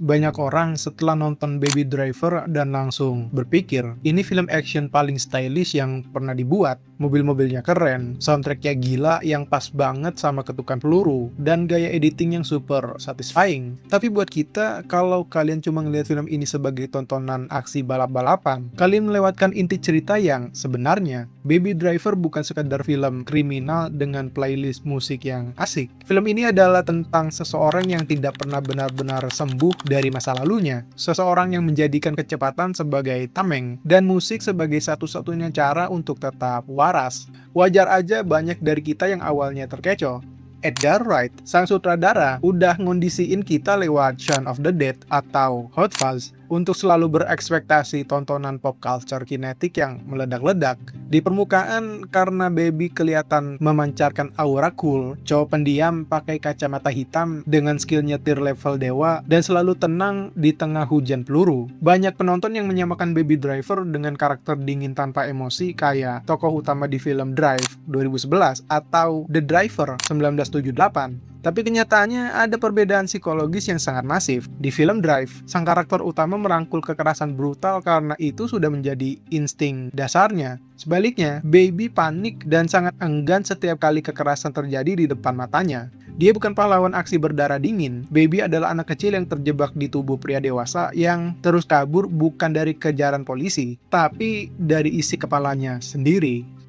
Banyak orang setelah nonton Baby Driver dan langsung berpikir, ini film action paling stylish yang pernah dibuat. Mobil-mobilnya keren, soundtracknya gila yang pas banget sama ketukan peluru, dan gaya editing yang super satisfying. Tapi buat kita, kalau kalian cuma ngeliat film ini sebagai tontonan aksi balap-balapan, kalian melewatkan inti cerita yang sebenarnya. Baby Driver bukan sekadar film kriminal dengan playlist musik yang asik. Film ini adalah tentang seseorang yang tidak pernah benar-benar sembuh dari masa lalunya. Seseorang yang menjadikan kecepatan sebagai tameng, dan musik sebagai satu-satunya cara untuk tetap waras. Wajar aja banyak dari kita yang awalnya terkecoh. Edgar Wright, sang sutradara, udah ngondisiin kita lewat Shaun of the Dead atau Hot Fuzz untuk selalu berekspektasi tontonan pop culture kinetik yang meledak-ledak. Di permukaan, karena Baby kelihatan memancarkan aura cool, cowok pendiam pakai kacamata hitam dengan skill nyetir level dewa, dan selalu tenang di tengah hujan peluru. Banyak penonton yang menyamakan Baby Driver dengan karakter dingin tanpa emosi kayak tokoh utama di film Drive 2011 atau The Driver 1978. Tapi kenyataannya ada perbedaan psikologis yang sangat masif. Di film Drive, sang karakter utama merangkul kekerasan brutal karena itu sudah menjadi insting dasarnya. Sebaliknya, Baby panik dan sangat enggan setiap kali kekerasan terjadi di depan matanya. Dia bukan pahlawan aksi berdarah dingin. Baby adalah anak kecil yang terjebak di tubuh pria dewasa yang terus kabur bukan dari kejaran polisi, tapi dari isi kepalanya sendiri.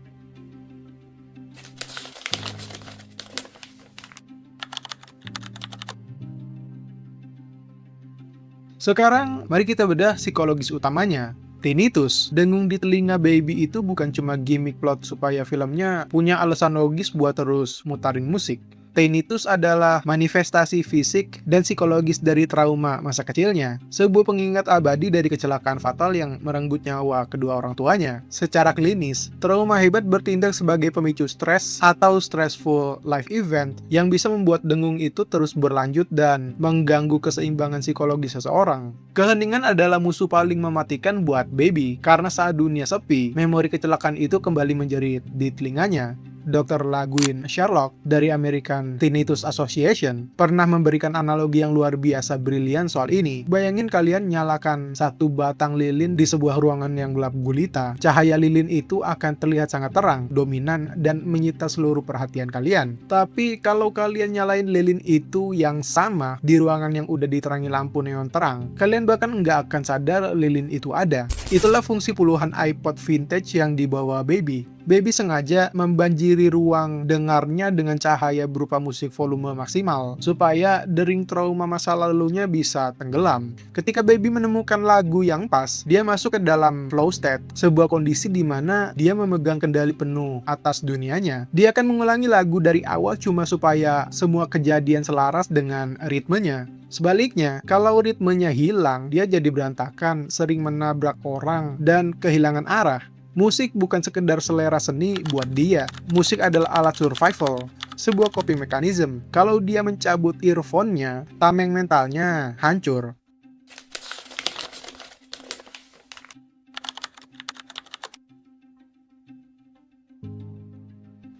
Sekarang, mari kita bedah psikologis utamanya. Tinnitus, dengung di telinga Baby itu bukan cuma gimmick plot supaya filmnya punya alasan logis buat terus mutarin musik. Tinnitus adalah manifestasi fisik dan psikologis dari trauma masa kecilnya, sebuah pengingat abadi dari kecelakaan fatal yang merenggut nyawa kedua orang tuanya. Secara klinis, trauma hebat bertindak sebagai pemicu stres atau stressful life event yang bisa membuat dengung itu terus berlanjut dan mengganggu keseimbangan psikologis seseorang. Keheningan adalah musuh paling mematikan buat Baby, karena saat dunia sepi, memori kecelakaan itu kembali menjerit di telinganya. Dr. Laguin Sherlock dari American Tinnitus Association pernah memberikan analogi yang luar biasa brilian soal ini. Bayangin kalian nyalakan satu batang lilin di sebuah ruangan yang gelap gulita. Cahaya lilin itu akan terlihat sangat terang, dominan, dan menyita seluruh perhatian kalian. Tapi kalau kalian nyalain lilin itu yang sama di ruangan yang udah diterangi lampu neon terang, kalian bahkan nggak akan sadar lilin itu ada. Itulah fungsi puluhan iPod vintage yang dibawa Baby. Baby sengaja membanjiri ruang dengarnya dengan cahaya berupa musik volume maksimal, supaya dering trauma masa lalunya bisa tenggelam. Ketika Baby menemukan lagu yang pas, dia masuk ke dalam flow state, sebuah kondisi di mana dia memegang kendali penuh atas dunianya. Dia akan mengulangi lagu dari awal cuma supaya semua kejadian selaras dengan ritmenya. Sebaliknya, kalau ritmenya hilang, dia jadi berantakan, sering menabrak orang, dan kehilangan arah. Musik bukan sekedar selera seni buat dia. Musik adalah alat survival, sebuah coping mechanism. Kalau dia mencabut earphone-nya, tameng mentalnya hancur.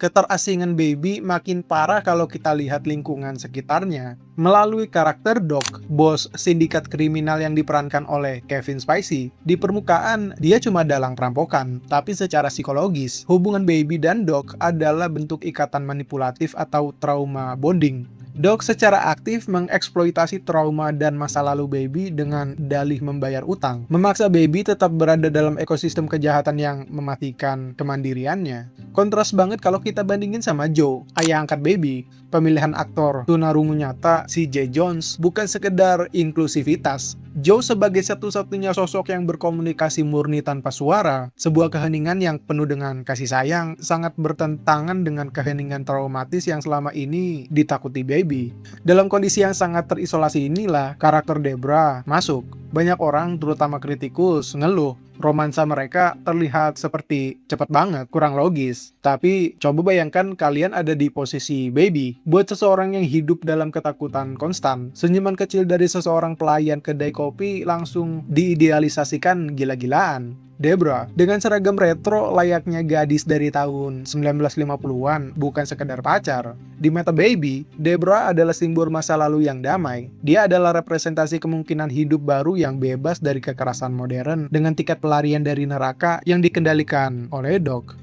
Keterasingan Baby makin parah kalau kita lihat lingkungan sekitarnya. Melalui karakter Doc, bos sindikat kriminal yang diperankan oleh Kevin Spacey, di permukaan dia cuma dalang perampokan, tapi secara psikologis, hubungan Baby dan Doc adalah bentuk ikatan manipulatif atau trauma bonding. Doc secara aktif mengeksploitasi trauma dan masa lalu Baby dengan dalih membayar utang, memaksa Baby tetap berada dalam ekosistem kejahatan yang mematikan kemandiriannya. Kontras banget kalau kita bandingin sama Joe, ayah angkat Baby. Pemilihan aktor tunarungu nyata C.J. Jones bukan sekedar inklusivitas. Joe sebagai satu-satunya sosok yang berkomunikasi murni tanpa suara, sebuah keheningan yang penuh dengan kasih sayang, sangat bertentangan dengan keheningan traumatis yang selama ini ditakuti Baby. Dalam kondisi yang sangat terisolasi inilah, karakter Debra masuk. Banyak orang, terutama kritikus, ngeluh romansa mereka terlihat seperti cepat banget, kurang logis. Tapi coba bayangkan kalian ada di posisi Baby. Buat seseorang yang hidup dalam ketakutan konstan, senyuman kecil dari seseorang pelayan kedai kopi langsung diidealisasikan gila-gilaan. Debra, dengan seragam retro layaknya gadis dari tahun 1950-an, bukan sekedar pacar. Di mata Baby, Debra adalah simbol masa lalu yang damai. Dia adalah representasi kemungkinan hidup baru yang bebas dari kekerasan modern dengan tiket pelarian dari neraka yang dikendalikan oleh Doc.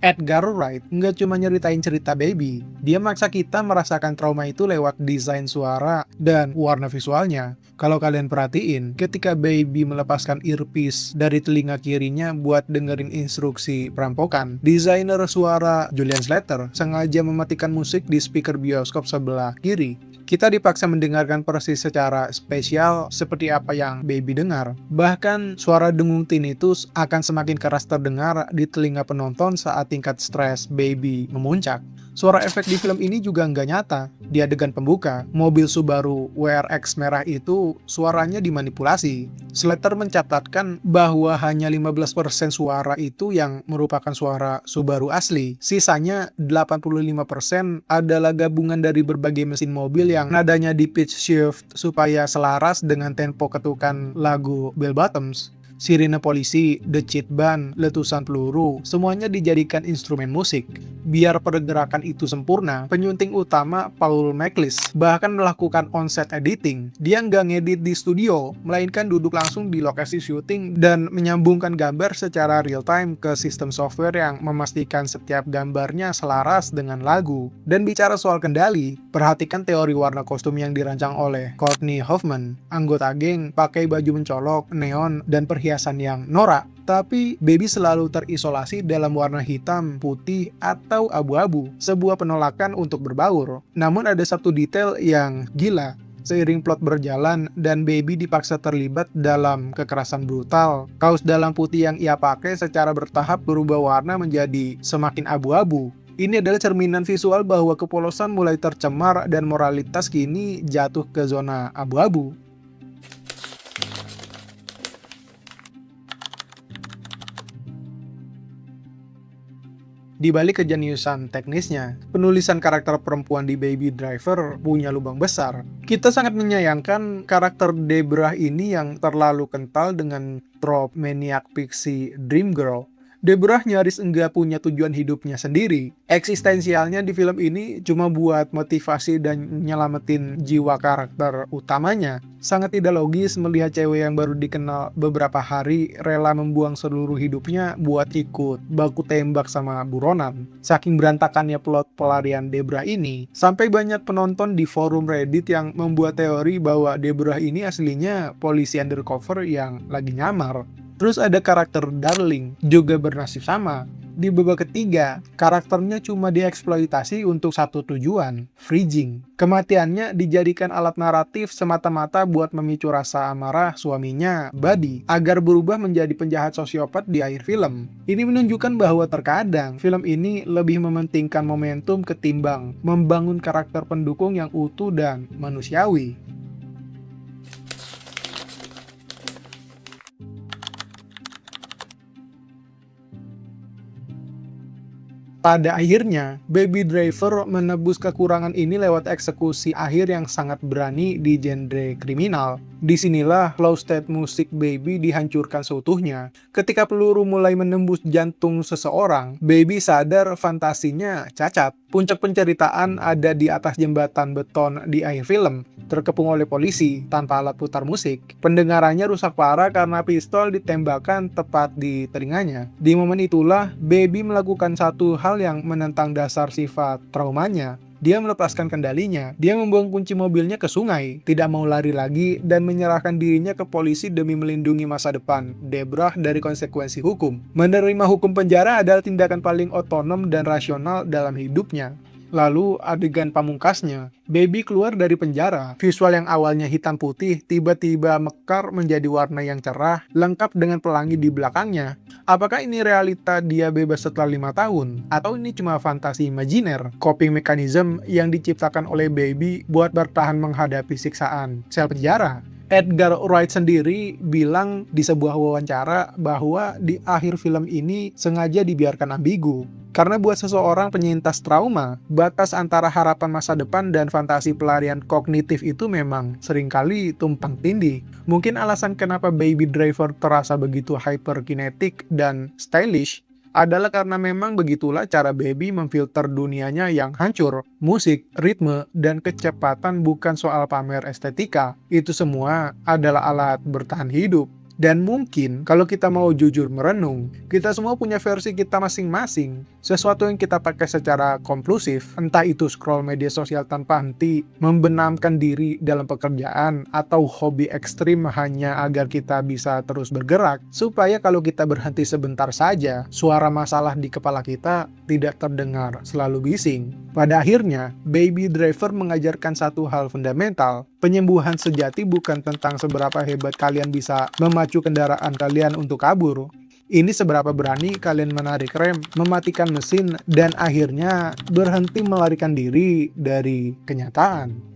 Edgar Wright nggak cuma nyeritain cerita Baby, dia maksa kita merasakan trauma itu lewat desain suara dan warna visualnya. Kalau kalian perhatiin, ketika Baby melepaskan earpiece dari telinga kirinya buat dengerin instruksi perampokan, desainer suara Julian Slater sengaja mematikan musik di speaker bioskop sebelah kiri. Kita dipaksa mendengarkan persis secara spesial seperti apa yang Baby dengar. Bahkan suara dengung tinnitus akan semakin keras terdengar di telinga penonton saat tingkat stres Baby memuncak. Suara efek di film ini juga nggak nyata. Di adegan pembuka, mobil Subaru WRX merah itu suaranya dimanipulasi. Slater mencatatkan bahwa hanya 15% suara itu yang merupakan suara Subaru asli. Sisanya 85% adalah gabungan dari berbagai mesin mobil yang nadanya di pitch shift supaya selaras dengan tempo ketukan lagu Bell Bottoms. Sirine polisi, decit ban, letusan peluru, semuanya dijadikan instrumen musik. Biar pergerakan itu sempurna, penyunting utama Paul McLeish bahkan melakukan on-set editing. Dia nggak ngedit di studio, melainkan duduk langsung di lokasi syuting dan menyambungkan gambar secara real-time ke sistem software yang memastikan setiap gambarnya selaras dengan lagu. Dan bicara soal kendali, perhatikan teori warna kostum yang dirancang oleh Courtney Hoffman. Anggota geng pakai baju mencolok, neon, dan perhiasan yang norak. Tapi Baby selalu terisolasi dalam warna hitam, putih, atau abu-abu, sebuah penolakan untuk berbaur. Namun ada satu detail yang gila. Seiring plot berjalan dan Baby dipaksa terlibat dalam kekerasan brutal, kaos dalam putih yang ia pakai secara bertahap berubah warna menjadi semakin abu-abu. Ini adalah cerminan visual bahwa kepolosan mulai tercemar dan moralitas kini jatuh ke zona abu-abu. Di balik kejeniusan teknisnya, penulisan karakter perempuan di Baby Driver punya lubang besar. Kita sangat menyayangkan karakter Debra ini yang terlalu kental dengan trope maniac pixie dream girl. Debra nyaris enggak punya tujuan hidupnya sendiri. Eksistensialnya di film ini cuma buat motivasi dan nyelamatin jiwa karakter utamanya. Sangat tidak logis melihat cewek yang baru dikenal beberapa hari rela membuang seluruh hidupnya buat ikut baku tembak sama buronan. Saking berantakannya plot pelarian Debra ini, sampai banyak penonton di forum Reddit yang membuat teori bahwa Debra ini aslinya polisi undercover yang lagi nyamar. Terus ada karakter Darling, juga bernasib sama. Di babak ketiga, karakternya cuma dieksploitasi untuk satu tujuan, freezing. Kematiannya dijadikan alat naratif semata-mata buat memicu rasa amarah suaminya, Buddy, agar berubah menjadi penjahat sosiopat di akhir film. Ini menunjukkan bahwa terkadang film ini lebih mementingkan momentum ketimbang membangun karakter pendukung yang utuh dan manusiawi. Pada akhirnya, Baby Driver menebus kekurangan ini lewat eksekusi akhir yang sangat berani di genre kriminal. Disinilah flow state musik Baby dihancurkan seutuhnya. Ketika peluru mulai menembus jantung seseorang, Baby sadar fantasinya cacat. Puncak penceritaan ada di atas jembatan beton di akhir film, terkepung oleh polisi tanpa alat putar musik. Pendengarannya rusak parah karena pistol ditembakkan tepat di telinganya. Di momen itulah, Baby melakukan satu hal yang menentang dasar sifat traumanya. Dia melepaskan kendalinya, dia membuang kunci mobilnya ke sungai, tidak mau lari lagi, dan menyerahkan dirinya ke polisi demi melindungi masa depan Debra dari konsekuensi hukum. Menerima hukum penjara adalah tindakan paling otonom dan rasional dalam hidupnya. Lalu adegan pamungkasnya, Baby keluar dari penjara. Visual yang awalnya hitam putih tiba-tiba mekar menjadi warna yang cerah, lengkap dengan pelangi di belakangnya. Apakah ini realita dia bebas setelah 5 tahun? Atau ini cuma fantasi imajiner? Coping mechanism yang diciptakan oleh Baby buat bertahan menghadapi siksaan sel penjara? Edgar Wright sendiri bilang di sebuah wawancara bahwa di akhir film ini sengaja dibiarkan ambigu. Karena buat seseorang penyintas trauma, batas antara harapan masa depan dan fantasi pelarian kognitif itu memang seringkali tumpang tindih. Mungkin alasan kenapa Baby Driver terasa begitu hyperkinetic dan stylish adalah karena memang begitulah cara Baby memfilter dunianya yang hancur. Musik, ritme, dan kecepatan bukan soal pamer estetika. Itu semua adalah alat bertahan hidup. Dan mungkin kalau kita mau jujur merenung, kita semua punya versi kita masing-masing. Sesuatu yang kita pakai secara kompulsif, entah itu scroll media sosial tanpa henti, membenamkan diri dalam pekerjaan, atau hobi ekstrim hanya agar kita bisa terus bergerak, supaya kalau kita berhenti sebentar saja, suara masalah di kepala kita tidak terdengar selalu bising. Pada akhirnya, Baby Driver mengajarkan satu hal fundamental. Penyembuhan sejati bukan tentang seberapa hebat kalian bisa memacu kendaraan kalian untuk kabur. Ini seberapa berani kalian menarik rem, mematikan mesin, dan akhirnya berhenti melarikan diri dari kenyataan.